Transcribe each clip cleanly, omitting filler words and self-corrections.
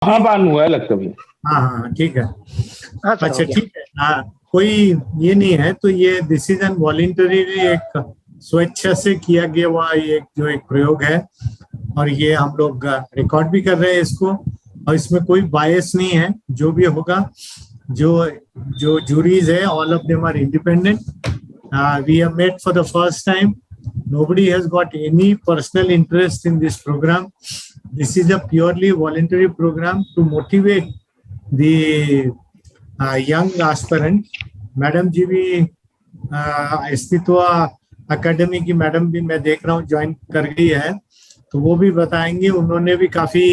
हाँ बान हुआ है लगता है। हाँ हाँ ठीक है। हाँ सर, अच्छा हो गया। ठीक है। हाँ, कोई ये नहीं है तो ये दिस इज एन वॉलेंटरी, एक स्वेच्छा से किया गया हुआ ये जो एक प्रयोग है, और ये हम लोग रिकॉर्ड भी कर रहे हैं इसको, और इसमें कोई बायस नहीं है। जो भी होगा, जो जो जूरीज है, all of them are independent. We have met for the first time. Nobody has got any personal interest in this program. This is a purely voluntary program to motivate the young aspirant. Madam ji भी Astitva academy की madam भी मैं देख रहा हूँ join कर गई है, तो वो भी बताएंगे। उन्होंने भी काफी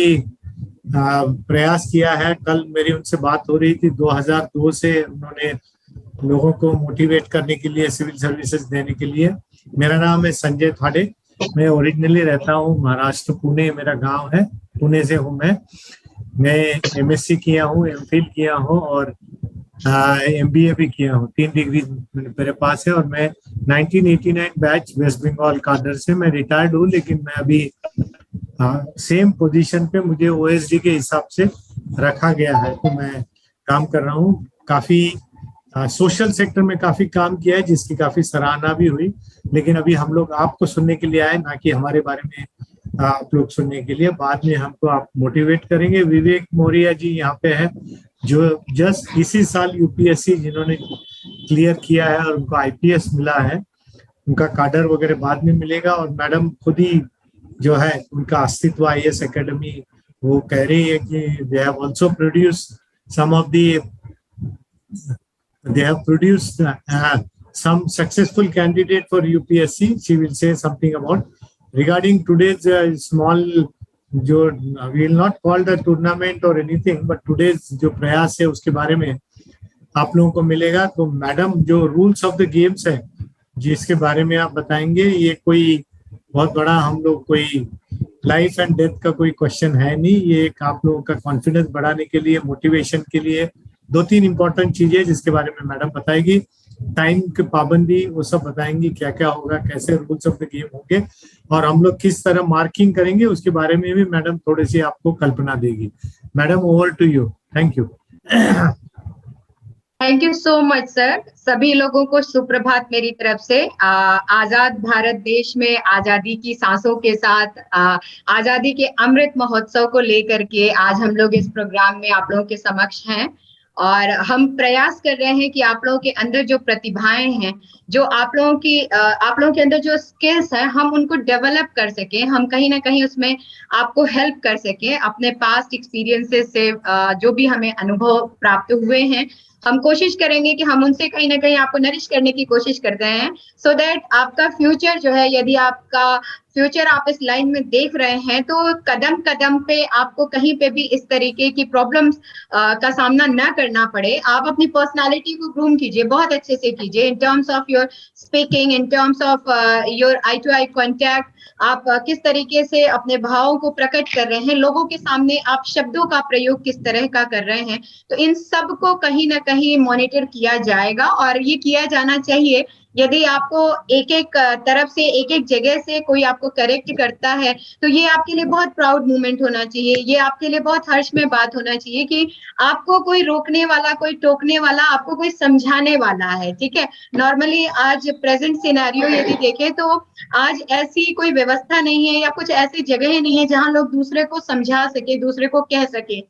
प्रयास किया है। कल मेरी उनसे बात हो रही थी, 2002 से उन्होंने लोगों को मोटिवेट करने के लिए, सिविल सर्विसेज देने के लिए। मेरा नाम है संजय थाड़े। मैं ओरिजिनली रहता हूँ महाराष्ट्र, पुणे मेरा गांव है। पुणे से हूँ मैं एमएससी किया हूँ, एमफिल किया हूँ और एमबीए भी किया हूँ। 3 डिग्री मेरे पास है, और मैं 1989 बैच वेस्ट बंगाल काडर से मैं रिटायर्ड हूँ, लेकिन मैं अभी सेम पोजीशन पे मुझे ओएसडी के हिसाब से रखा गया है, तो मैं काम कर रहा हूँ। काफी सोशल सेक्टर में काफी काम किया है, जिसकी काफी सराहना भी हुई। लेकिन अभी हम लोग आपको सुनने के लिए आए, ना कि हमारे बारे में आप लोग सुनने के लिए। बाद में हमको आप मोटिवेट करेंगे। विवेक मौर्य जी यहाँ पे है, जो जस्ट इसी साल यूपीएससी जिन्होंने क्लियर किया है और उनको आईपीएस मिला है। उनका काडर वगैरह बाद में मिलेगा। और मैडम खुद ही जो है, उनका अस्तित्व आईएएस एकेडमी, वो कह रही है कि they have also produced some of the they have produced some successful candidate for UPSC. She will say something about regarding today's small, जो we will not call the tournament or anything, but today's जो प्रयास है उसके बारे में आप लोगों को मिलेगा। तो मैडम जो रूल्स ऑफ द गेम्स है जिसके बारे में आप बताएंगे, ये कोई बहुत बड़ा हम लोग कोई लाइफ एंड डेथ का कोई क्वेश्चन है नहीं। ये एक आप लोगों का कॉन्फिडेंस बढ़ाने के लिए, मोटिवेशन के लिए 2-3 इंपॉर्टेंट चीजें जिसके बारे में मैडम बताएगी। टाइम की पाबंदी वो सब बताएंगी, क्या क्या होगा, कैसे रूल्स ऑफ द गेम होंगे, और हम लोग किस तरह मार्किंग करेंगे उसके बारे में भी मैडम थोड़ी सी आपको कल्पना देगी। Madam, over to you. Thank you. Thank you so much sir. सभी लोगों को सुप्रभात मेरी तरफ से। आजाद भारत देश में आजादी की सांसों के साथ आजादी के अमृत महोत्सव को लेकर के आज हम लोग इस प्रोग्राम में आप लोगों के समक्ष हैं, और हम प्रयास कर रहे हैं कि आप लोगों के अंदर जो प्रतिभाएं हैं, जो आप लोगों के अंदर जो स्किल्स हैं, हम उनको डेवलप कर सकें। हम कहीं ना कहीं उसमें आपको हेल्प कर सकें। अपने पास्ट एक्सपीरियंसेस से जो भी हमें अनुभव प्राप्त हुए हैं, हम कोशिश करेंगे कि हम उनसे कहीं ना कहीं आपको नरिश करने की कोशिश करते हैं, सो दैट आपका फ्यूचर जो है, यदि आपका फ्यूचर आप इस लाइन में देख रहे हैं, तो कदम कदम पे आपको कहीं पे भी इस तरीके की प्रॉब्लम्स का सामना ना करना पड़े। आप अपनी पर्सनालिटी को ग्रूम कीजिए, बहुत अच्छे से कीजिए, in terms of your speaking, in terms of your eye to eye contact. आप किस तरीके से अपने भावों को प्रकट कर रहे हैं, लोगों के सामने आप शब्दों का प्रयोग किस तरह का कर रहे हैं, तो इन सब को कहीं ना कहीं मॉनिटर किया जाएगा, और ये किया जाना चाहिए। यदि आपको एक एक तरफ से, एक एक जगह से कोई आपको करेक्ट करता है, तो ये आपके लिए बहुत प्राउड मोमेंट होना चाहिए। ये आपके लिए बहुत हर्ष में बात होना चाहिए कि आपको कोई रोकने वाला, कोई टोकने वाला, आपको कोई समझाने वाला है। ठीक है, नॉर्मली आज प्रेजेंट सिनेरियो यदि देखें तो आज ऐसी कोई व्यवस्था नहीं है या कुछ ऐसी जगह नहीं है जहां लोग दूसरे को समझा सके, दूसरे को कह सके।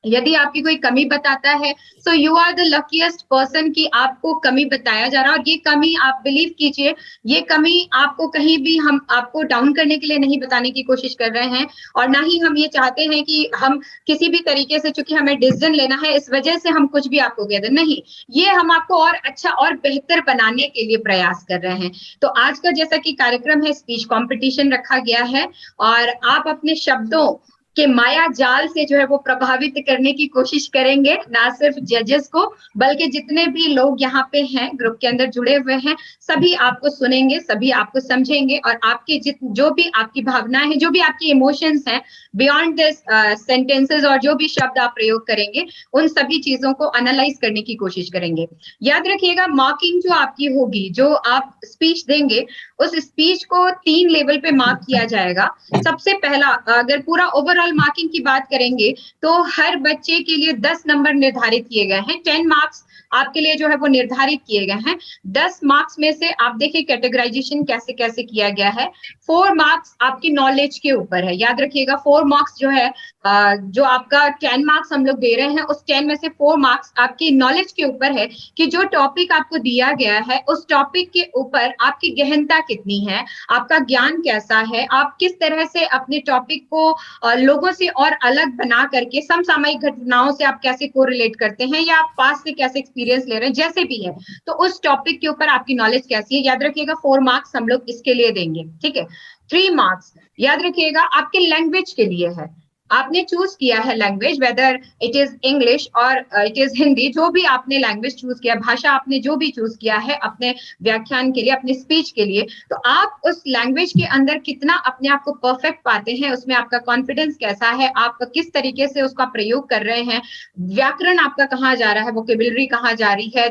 यदि आपकी कोई कमी बताता है, so you are the luckiest person कि आपको कमी बताया जा रहा है। और ये कमी आप बिलीव कीजिए, ये कमी आपको कहीं भी, हम आपको डाउन करने के लिए नहीं बताने की कोशिश कर रहे हैं, और ना ही हम ये चाहते हैं कि हम किसी भी तरीके से, चूंकि हमें डिसीजन लेना है इस वजह से हम कुछ भी आपको कह दें, नहीं। ये हम आपको और अच्छा और बेहतर बनाने के लिए प्रयास कर रहे हैं। तो आज का जैसा कि कार्यक्रम है, स्पीच कॉम्पिटिशन रखा गया है, और आप अपने शब्दों के माया जाल से जो है वो प्रभावित करने की कोशिश करेंगे, ना सिर्फ जजेस को, बल्कि जितने भी लोग यहाँ पे हैं, ग्रुप के अंदर जुड़े हुए हैं, सभी आपको सुनेंगे, सभी आपको समझेंगे, और आपकी जो भी आपकी भावनाएं हैं, जो भी आपकी इमोशंस हैं, बियॉन्ड दिस सेंटेंसेस, और जो भी शब्द आप प्रयोग करेंगे, उन सभी चीजों को एनालाइज करने की कोशिश करेंगे। याद रखिएगा, मार्किंग जो आपकी होगी, जो आप स्पीच देंगे, उस स्पीच को 3 लेवल पे मार्क किया जाएगा। सबसे पहला, अगर पूरा ओवरऑल ओवरऑल मार्किंग की बात करेंगे तो हर बच्चे के लिए 10 नंबर निर्धारित किए गए हैं। 10 मार्क्स आपके लिए जो है वो निर्धारित किए गए हैं। 10 मार्क्स में से आप देखिए कैटेगराइजेशन कैसे कैसे किया गया है। 4 मार्क्स आपकी नॉलेज के ऊपर है, याद रखिएगा। 4 मार्क्स जो है जो आपका 10 मार्क्स हम लोग दे रहे हैं, उस 10 में से 4 मार्क्स आपकी नॉलेज के ऊपर है कि जो टॉपिक आपको दिया गया है उस टॉपिक के ऊपर आपकी गहनता कितनी है, आपका ज्ञान कैसा है, आप किस तरह से अपने टॉपिक को लोगों से और अलग बना करके समसामयिक घटनाओं से आप कैसे कोरिलेट करते हैं, या आप पास से कैसे एक्सपीरियंस ले रहे हैं, जैसे भी है, तो उस टॉपिक के ऊपर आपकी नॉलेज कैसी है, याद रखिएगा। 4 मार्क्स हम लोग इसके लिए देंगे, ठीक है। 3 मार्क्स याद रखिएगा आपके लैंग्वेज के लिए है। आपने चूज किया है language, whether it is English और इट इज हिंदी, जो भी आपने लैंग्वेज चूज किया, भाषा आपने जो भी चूज किया है अपने व्याख्यान के लिए, अपने स्पीच के लिए, तो आप उस लैंग्वेज के अंदर कितना अपने आप को परफेक्ट पाते हैं, उसमें आपका कॉन्फिडेंस कैसा है, आप किस तरीके से उसका प्रयोग कर रहे हैं, व्याकरण आपका कहाँ जा रहा है, वोकेबुलरी कहाँ जा रही है,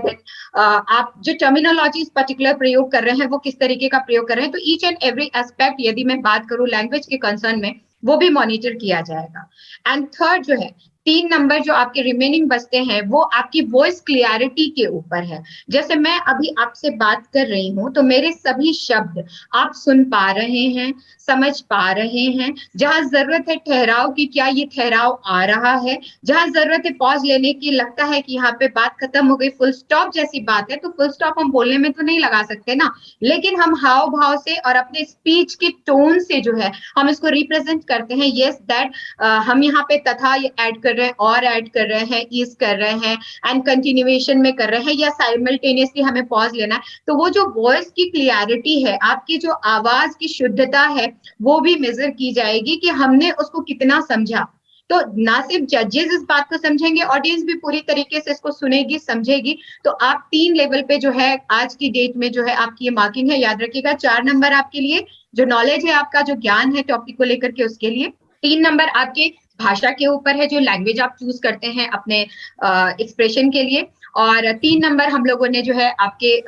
आप जो टर्मिनोलॉजी पर्टिकुलर प्रयोग कर रहे हैं वो किस तरीके का प्रयोग कर रहे हैं। तो ईच एंड एवरी एस्पेक्ट, यदि मैं बात करूं लैंग्वेज के कंसर्न में, वो भी मॉनिटर किया जाएगा। एंड थर्ड जो है, 3 नंबर जो आपके रिमेनिंग बचते हैं वो आपकी वॉइस क्लियरिटी के ऊपर है। जैसे मैं अभी आपसे बात कर रही हूं तो मेरे सभी शब्द आप सुन पा रहे हैं, समझ पा रहे हैं। जहां जरूरत है ठहराव की, क्या ये ठहराव आ रहा है, जहां जरूरत है पॉज लेने की, लगता है कि यहाँ पे बात खत्म हो गई, फुल स्टॉप जैसी बात है, तो फुल स्टॉप हम बोलने में तो नहीं लगा सकते ना, लेकिन हम हाव भाव से और अपने स्पीच के टोन से जो है हम इसको रिप्रेजेंट करते हैं। यस दैट हम यहाँ पे तथा ऐड कर रहे हैं, और ऐड कर रहे हैं, इज कर रहे हैं, एंड कंटिन्यूएशन में कर रहे हैं, या साइमल्टेनियसली हमें पॉज लेना है। तो वो जो वॉइस की क्लियरिटी है, आपकी जो आवाज की शुद्धता है, वो भी मेजर की जाएगी कि हमने उसको कितना समझा। तो ना सिर्फ जजेस इस बात को समझेंगे, ऑडियंस भी पूरी तरीके से इसको सुनेगी, समझेगी। तो आप 3 लेवल पे जो है आज की डेट में जो है आपकी ये मार्किंग है। याद रखिएगा 4 नंबर आपके लिए जो नॉलेज है, आपका जो ज्ञान है टॉपिक को लेकर के, उसके लिए 3 नंबर आपके भाषा के ऊपर है, जो लैंग्वेज आप चूज करते हैं अपने एक्सप्रेशन के लिए, और 3 नंबर हम लोगों ने जो है आपके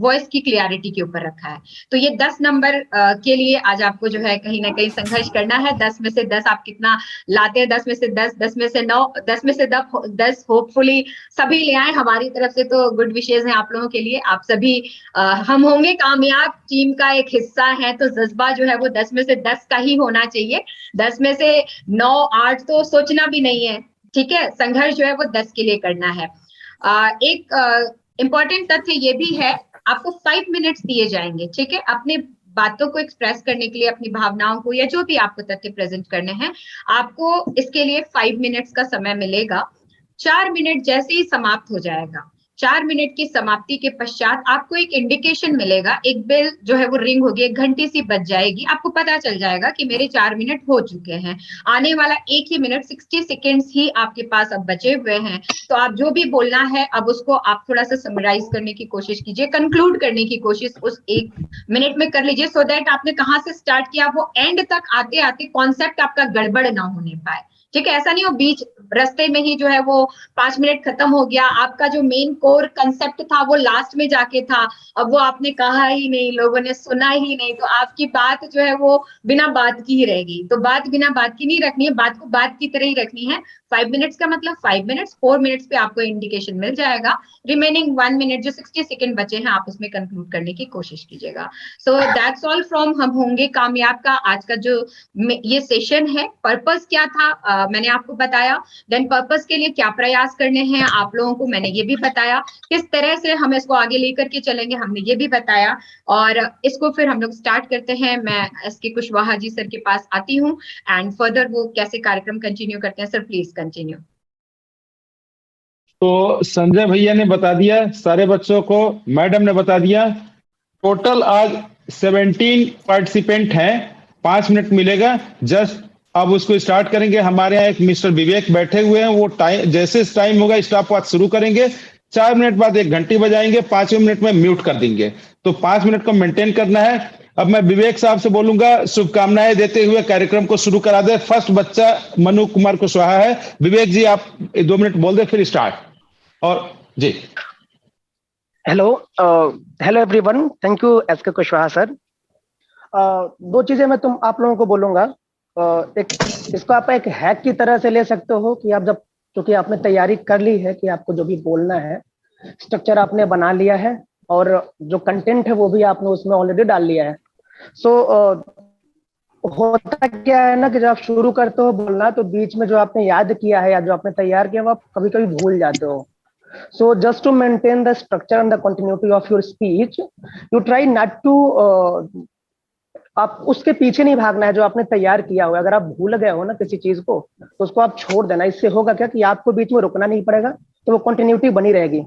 वॉइस की क्लियरिटी के ऊपर रखा है। तो ये 10 नंबर के लिए आज आपको जो है कहीं ना कहीं संघर्ष करना है। 10 में से 10 आप कितना लाते हैं, 10 में से 10, 10 में से 9, 10 में से 10 होपफुली सभी ले आए। हमारी तरफ से तो गुड विशेष है आप लोगों के लिए, आप सभी हम होंगे कामयाब टीम का एक हिस्सा है, तो जज्बा जो है वो 10 में से 10 का ही होना चाहिए। 10 में से 9, 8 तो सोचना भी नहीं है, ठीक है। संघर्ष जो है वो 10 के लिए करना है। एक इंपॉर्टेंट तथ्य ये भी है, आपको 5 मिनट्स दिए जाएंगे, ठीक है, अपने बातों को एक्सप्रेस करने के लिए, अपनी भावनाओं को, या जो भी आपको तथ्य प्रेजेंट करने हैं, आपको इसके लिए 5 मिनट्स का समय मिलेगा। 4 मिनट जैसे ही समाप्त हो जाएगा, 4 मिनट की समाप्ति के पश्चात आपको एक इंडिकेशन मिलेगा, एक बेल जो है वो रिंग होगी, एक घंटी सी बज जाएगी, आपको पता चल जाएगा कि मेरे 4 मिनट हो चुके हैं। आने वाला एक ही मिनट 60 सेकेंड्स ही आपके पास अब बचे हुए हैं। तो आप जो भी बोलना है अब उसको आप थोड़ा सा समराइज करने की कोशिश कीजिए, कंक्लूड करने की कोशिश उस 1 मिनट में कर लीजिए, सो दैट आपने कहाँ से स्टार्ट किया वो एंड तक आते आते कॉन्सेप्ट आपका गड़बड़ ना होने पाए, ठीक है। ऐसा नहीं हो बीच रास्ते में ही जो है वो 5 मिनट खत्म हो गया, आपका जो मेन कोर कंसेप्ट था वो लास्ट में जाके था, अब वो आपने कहा ही नहीं, लोगों ने सुना ही नहीं, तो आपकी बात जो है वो बिना बात की ही रहेगी। तो बात बिना बात की नहीं रखनी है, बात को बात की तरह ही रखनी है। 5 मिनट्स का मतलब 5 मिनट्स, 4 मिनट्स पे आपको इंडिकेशन मिल जाएगा। रिमेनिंग 1 मिनट जो 60 सेकेंड बचे हैं, आप उसमें कंक्लूड करने की कोशिश कीजिएगा। सो दैट्स ऑल फ्रॉम हम होंगे कामयाब का आज का जो ये सेशन है। पर्पस क्या था मैंने आपको बताया, देन पर्पस के लिए क्या प्रयास करने हैं आप लोगों को मैंने ये भी बताया, किस तरह से हम इसको आगे लेकर के चलेंगे हमने ये भी बताया, और इसको फिर हम लोग स्टार्ट करते हैं। मैं एसके कुशवाहा जी सर के पास आती हूँ एंड फर्दर वो कैसे कार्यक्रम कंटिन्यू करते हैं। Sir please continue. तो संजय भैया ने बता दिया, सारे बच्चों को मैडम ने बता दिया। टोटल आज 17 पार्टिसिपेंट हैं, 5 मिनट मिलेगा जस्ट। अब उसको स्टार्ट करेंगे। हमारे यहाँ एक मिस्टर विवेक बैठे हुए हैं, वो टाइम जैसे टाइम होगा स्टॉप वॉच शुरू करेंगे। 4 मिनट बाद 1 घंटी बजाएंगे, 5वें मिनट में म्यूट कर देंगे। तो 5 मिनट को मेंटेन करना है। अब मैं विवेक साहब से बोलूंगा शुभकामनाएं देते हुए कार्यक्रम को शुरू करा दे। फर्स्ट बच्चा मनु कुमार कुशवाहा है। विवेक जी आप 2 मिनट बोल दे फिर स्टार्ट। और जी hello everyone, thank you SK Kushwaha sir. 2 चीजें मैं आप लोगों को बोलूंगा। एक इसको आप एक हैक की तरह से ले सकते हो कि आप जब, क्योंकि आपने तैयारी कर ली है कि आपको जो भी बोलना है, स्ट्रक्चर आपने बना लिया है और जो कंटेंट है वो भी आपने उसमें ऑलरेडी डाल लिया है। सो होता क्या है ना कि जब आप शुरू करते हो बोलना तो बीच में जो आपने याद किया है या जो आपने तैयार किया वो आप कभी कभी भूल जाते हो। So just to maintain the structure and the continuity of your speech, you try not to आप उसके पीछे नहीं भागना है जो आपने तैयार किया हुआ है। अगर आप भूल गए हो ना किसी चीज को तो उसको आप छोड़ देना। इससे होगा क्या कि आपको बीच में रुकना नहीं पड़ेगा, तो वो कंटिन्यूटी बनी रहेगी।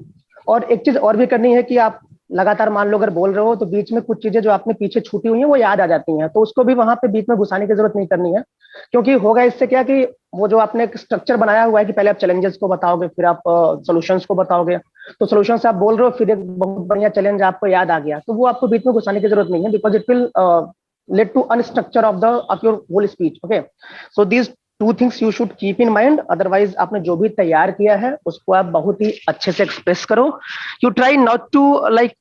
और एक चीज और भी करनी है कि आप लगातार मान लो अगर बोल रहे हो तो बीच में कुछ चीजें जो आपने पीछे छूटी हुई हैं वो याद आ जाती हैं, तो उसको भी वहां पे बीच में घुसाने की जरूरत नहीं करनी है। क्योंकि होगा इससे क्या कि वो जो आपने एक स्ट्रक्चर बनाया हुआ है कि पहले आप चैलेंजेस को बताओगे फिर आप सॉल्यूशंस को बताओगे, तो सॉल्यूशंस आप बोल रहे हो फिर एक बहुत बढ़िया चैलेंज आपको याद आ गया, तो वो आपको बीच में घुसाने की जरूरत नहीं है, because it will lead to unstructure of your whole speech. Okay, so these two things you should keep in mind. Otherwise आपने जो भी तैयार किया है उसको आप बहुत ही अच्छे से एक्सप्रेस करो. You try not to like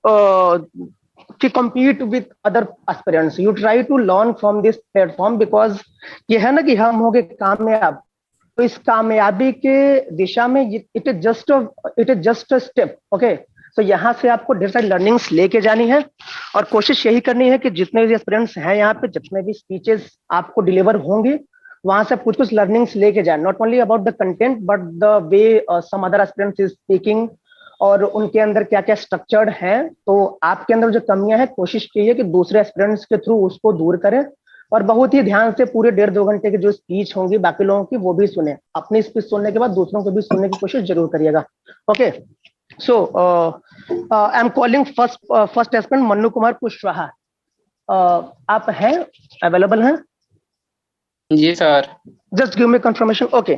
to compete with other aspirants. You try to learn from this platform because ये है ना कि हम हो गए कामयाब, तो इस कामयाबी के दिशा में it is just a step. Okay, तो यहाँ से आपको ढेर सारी लर्निंग्स लेके जानी है और कोशिश यही करनी है कि जितने भी एस्पिरेंट्स हैं यहाँ पे, जितने भी स्पीचेस आपको डिलीवर होंगे वहां से कुछ कुछ लर्निंग्स लेके जाए, not only about the content but the way some other aspirants is speaking और उनके अंदर क्या क्या स्ट्रक्चर्ड है. तो आपके अंदर जो कमियां हैं कोशिश कीजिए कि दूसरे एस्पिरेंट्स के थ्रू उसको दूर करें और बहुत ही ध्यान से पूरे 1.5-2 घंटे की जो स्पीच होंगी बाकी लोगों की वो भी सुने. अपनी स्पीच सुनने के बाद दूसरों को भी सुनने की कोशिश जरूर करिएगा. Okay, so I'm calling first aspirant Mannu Kumar Kushwaha. आप हैं, अवेलेबल हैं? जी sir. Just give me confirmation. Okay,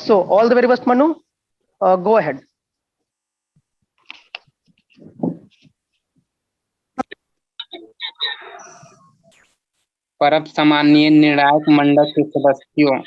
so all the very best Manu, go ahead. परम सम्माननीय निर्णायक मंडल के सदस्यों,